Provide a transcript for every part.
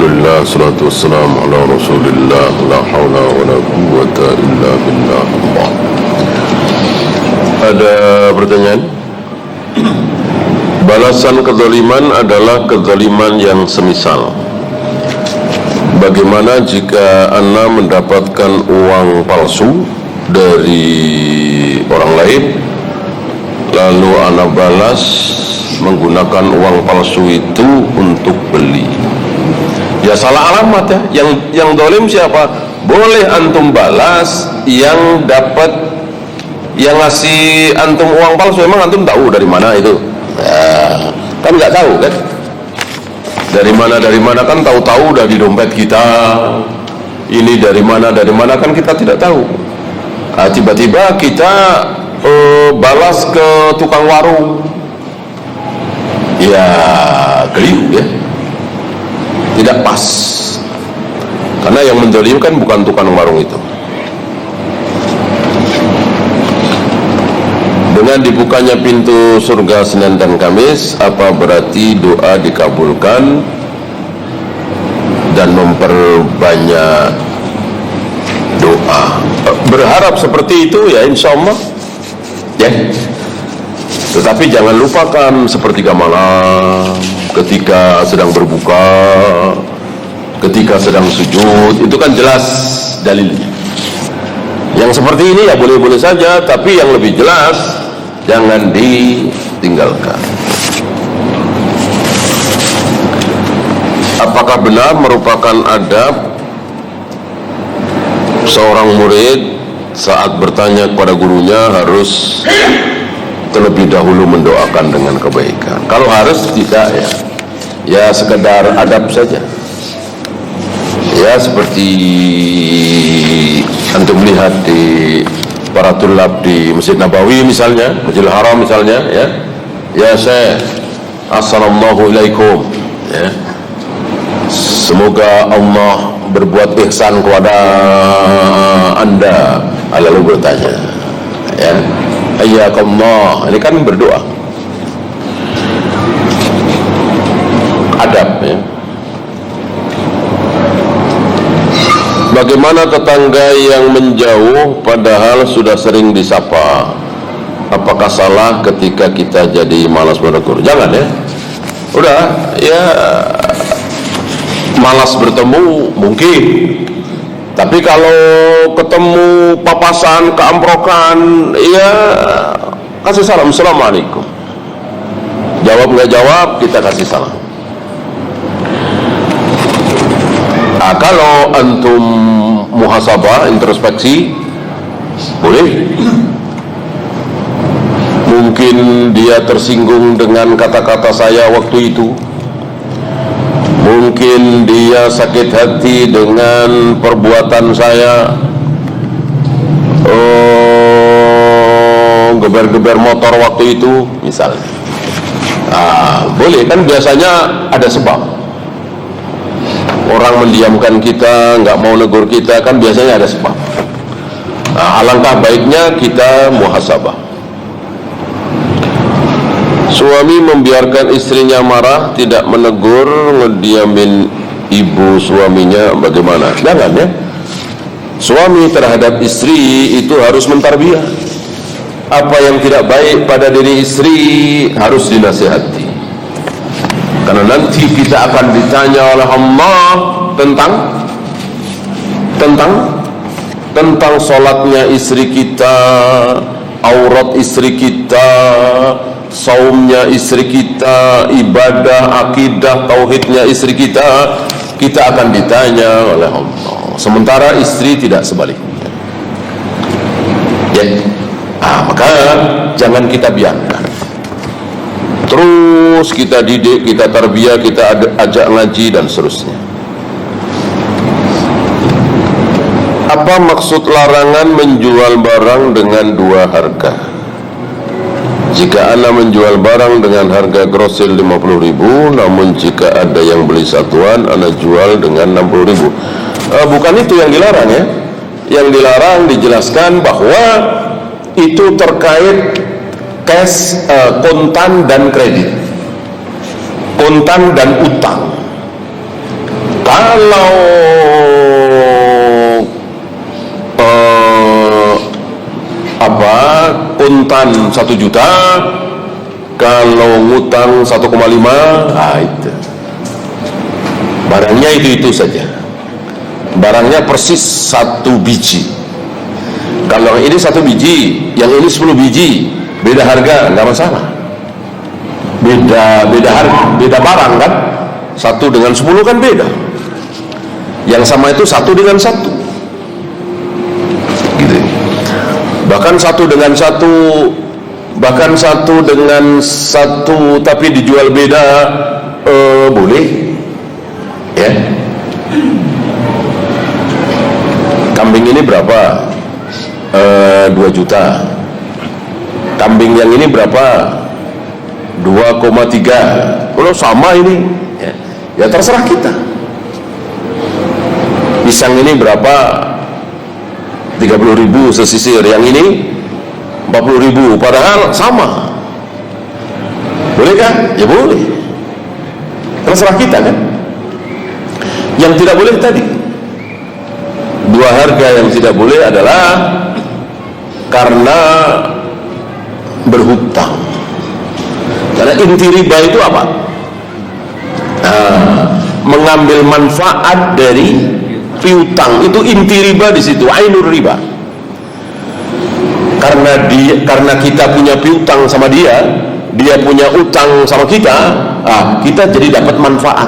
Alhamdulillah, salatu wassalamu ala rasulillah, la hawla wa la quwwata illa billah. Ada pertanyaan? Balasan kezaliman adalah kezaliman yang semisal. Bagaimana jika Anda mendapatkan uang palsu dari orang lain, lalu Anda balas menggunakan uang palsu itu untuk beli? Ya salah alamat ya. Yang zalim siapa? Boleh antum balas yang dapat, yang ngasih antum uang palsu. Emang antum tahu dari mana itu? Ya, kan nggak tahu kan? Dari mana kan tahu-tahu udah di dompet kita. Ini dari mana kan kita tidak tahu. Tiba-tiba kita balas ke tukang warung. Ya keliru ya, tidak pas. Karena yang menzalimkan bukan tukang warung itu. Dengan dibukanya pintu surga Senin dan Kamis, apa berarti doa dikabulkan dan memperbanyak doa? Berharap seperti itu ya, insya Allah ya. Tetapi jangan lupakan sepertiga malam, ketika sedang berbuka, ketika sedang sujud, itu kan jelas dalilnya. Yang seperti ini ya boleh-boleh saja, tapi yang lebih jelas jangan ditinggalkan. Apakah benar merupakan adab seorang murid saat bertanya kepada gurunya harus terlebih dahulu mendoakan dengan kebaikan? Kalau harus tidak ya, ya sekedar adab saja. Ya seperti antum lihat di para tulab di Masjid Nabawi misalnya, Masjidil Haram misalnya ya. Ya Syekh, assalamualaikum ya. Semoga Allah berbuat ihsan kepada Anda. Lalu bertanya ya, hayyakallah. Ini kan berdoa. Adab ya. Bagaimana tetangga yang menjauh padahal sudah sering disapa? Apakah salah ketika kita jadi malas menegur? Jangan ya. Udah ya, malas bertemu mungkin. Tapi kalau ketemu papasan, keamprokan, ya kasih salam, assalamualaikum. Jawab nggak jawab, kita kasih salam. Nah, kalau antum muhasabah, introspeksi, boleh. Mungkin dia tersinggung dengan kata-kata saya waktu itu. Mungkin dia sakit hati dengan perbuatan saya, geber-geber motor waktu itu misalnya. Boleh kan, biasanya ada sebab. Orang mendiamkan kita, nggak mau negur kita, kan biasanya ada sebab. Alangkah baiknya kita muhasabah. Suami membiarkan istrinya marah, tidak menegur, ngediamin ibu suaminya, bagaimana? Jangan ya. Suami terhadap istri itu harus mentarbiyah. Apa yang tidak baik pada diri istri harus dinasihati. Karena nanti kita akan ditanya oleh Allah tentang sholatnya istri kita, aurat istri kita, saumnya istri kita, ibadah, akidah, tauhidnya istri kita. Kita akan ditanya oleh Allah. Sementara istri tidak sebaliknya. Ya. Maka jangan kita biarkan. Terus kita didik, kita tarbiyah, kita ajak ngaji dan seterusnya. Apa maksud larangan menjual barang dengan dua harga? Jika Anda menjual barang dengan harga grosir 50.000, namun jika ada yang beli satuan, Anda jual dengan 60.000. Bukan itu yang dilarang ya. Yang dilarang dijelaskan bahwa itu terkait cash, kontan dan kredit, kontan dan utang. Kalau kontan 1 juta, kalau ngutang 1,5, itu barangnya itu saja. Barangnya persis 1 biji. Kalau yang ini 1 biji, yang ini 10 biji, beda harga, nggak masalah. Beda harga, beda barang kan. 1 dengan 10 kan beda. Yang sama itu 1 dengan 1. Gitu. Bahkan 1 dengan 1 tapi dijual beda, boleh, ya. Kambing ini berapa? 2 juta. Kambing yang ini berapa? 2,3. Kalau sama ini, ya terserah kita. Pisang ini berapa? 30.000 sesisir, yang ini 40.000, padahal sama. Boleh kan? Ya boleh. Terserah kita kan. Yang tidak boleh tadi, 2 harga yang tidak boleh adalah karena berhutang. Karena inti riba itu apa? Mengambil manfaat dari piutang, itu inti riba di situ, ainur riba. Karena kita punya piutang sama dia punya utang sama kita, kita jadi dapat manfaat.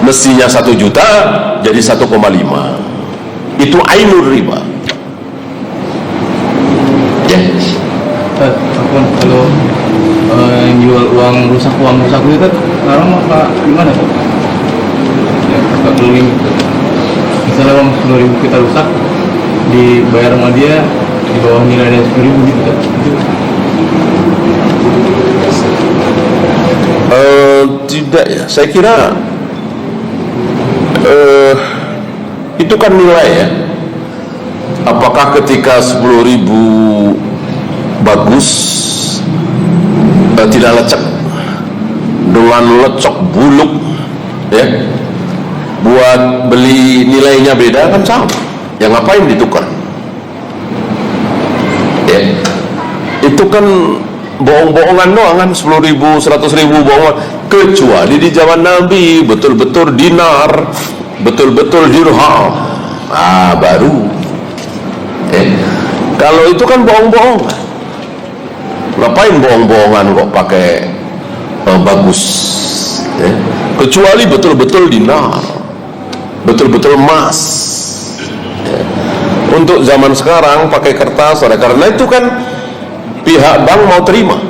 Mestinya 1 juta jadi 1,5. Itu ainur riba. Ya. Kalau yang jual uang rusak itu kan sekarang apa gimana Pak? Ya, kalau misalnya uang 10.000 kita rusak, dibayar sama dia di bawah nilai 10.000 gitu kan? Tidak ya, saya kira itu kan nilai ya. Apakah ketika 10.000 bagus, tidak lecek, dengan lecok buluk, ya, buat beli nilainya beda kan sama. Ya ngapain ditukar? Ya, itu kan bohong-bohongan doang kan. 10.000, 100.000 bohongan. Kecuali di zaman Nabi betul-betul dinar, betul-betul dirham, baru. Kalau itu kan bohong-bohongan. Ngapain bohong-bohongan kok pakai bagus? Kecuali betul-betul dinar, betul-betul emas. Untuk zaman sekarang pakai kertas, karena itu kan pihak bank mau terima.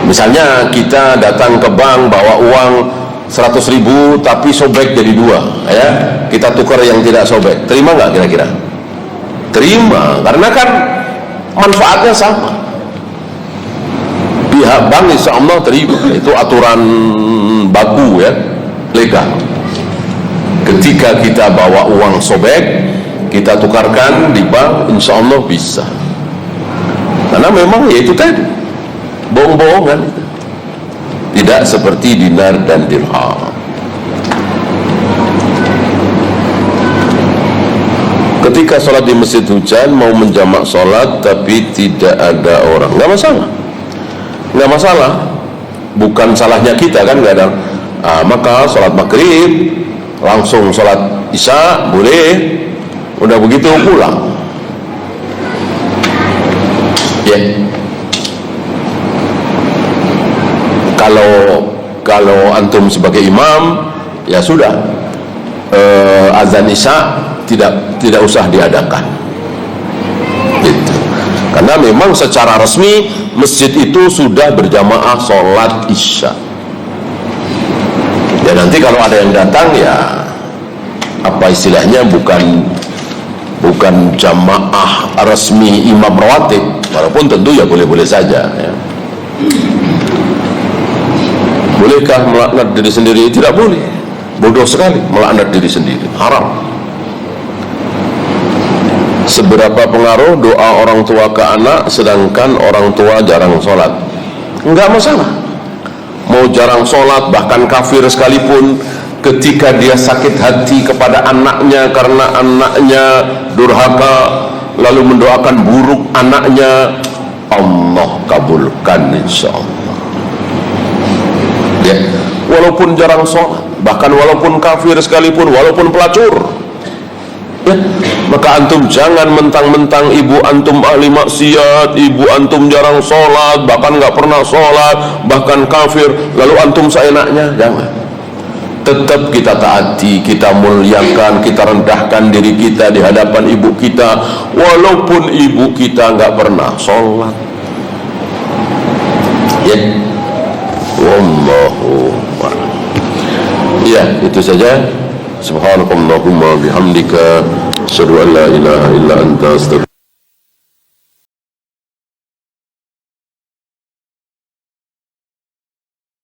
Misalnya kita datang ke bank bawa uang 100.000 tapi sobek jadi 2, ya, kita tukar yang tidak sobek, terima nggak kira-kira? Terima, karena kan manfaatnya sama. Pihak bank insya Allah terima. Itu aturan baku, ya, legal. Ketika kita bawa uang sobek, kita tukarkan di bank, insya Allah bisa. Karena memang ya itu tadi, bohong-bohongan itu. Tidak seperti dinar dan dirham. Ketika sholat di masjid hujan, mau menjamak sholat tapi tidak ada orang, nggak masalah. Nggak masalah, bukan salahnya kita kan, nggak ada. Maka sholat maghrib langsung sholat isya boleh, udah begitu pulang. Ya. Kalau antum sebagai imam, ya sudah, azan isya tidak usah diadakan. Gitu. Karena memang secara resmi masjid itu sudah berjamaah sholat isya. Ya nanti kalau ada yang datang, ya apa istilahnya, bukan jamaah resmi imam rawatib, walaupun tentu ya boleh-boleh saja, ya. Bolehkah melaknat diri sendiri? Tidak boleh. Bodoh sekali melaknat diri sendiri, haram. Seberapa pengaruh doa orang tua ke anak sedangkan orang tua jarang sholat? Enggak masalah. mau jarang sholat, bahkan kafir sekalipun, ketika dia sakit hati kepada anaknya karena anaknya durhaka, lalu mendoakan buruk anaknya, Allah kabulkan insyaallah. Ya, walaupun jarang sholat, bahkan walaupun kafir sekalipun, walaupun pelacur, ya, maka antum jangan mentang-mentang ibu antum ahli maksiat, ibu antum jarang sholat, bahkan nggak pernah sholat, bahkan kafir, lalu antum seenaknya. Jangan. Tetap kita taati, kita muliakan, kita rendahkan diri kita di hadapan ibu kita, walaupun ibu kita nggak pernah sholat. Ya, wallahu a'lam. Ya, itu saja. Subhanakallahumma bihamdika, asyhadu an la ilaha illa anta, astaghfiruka.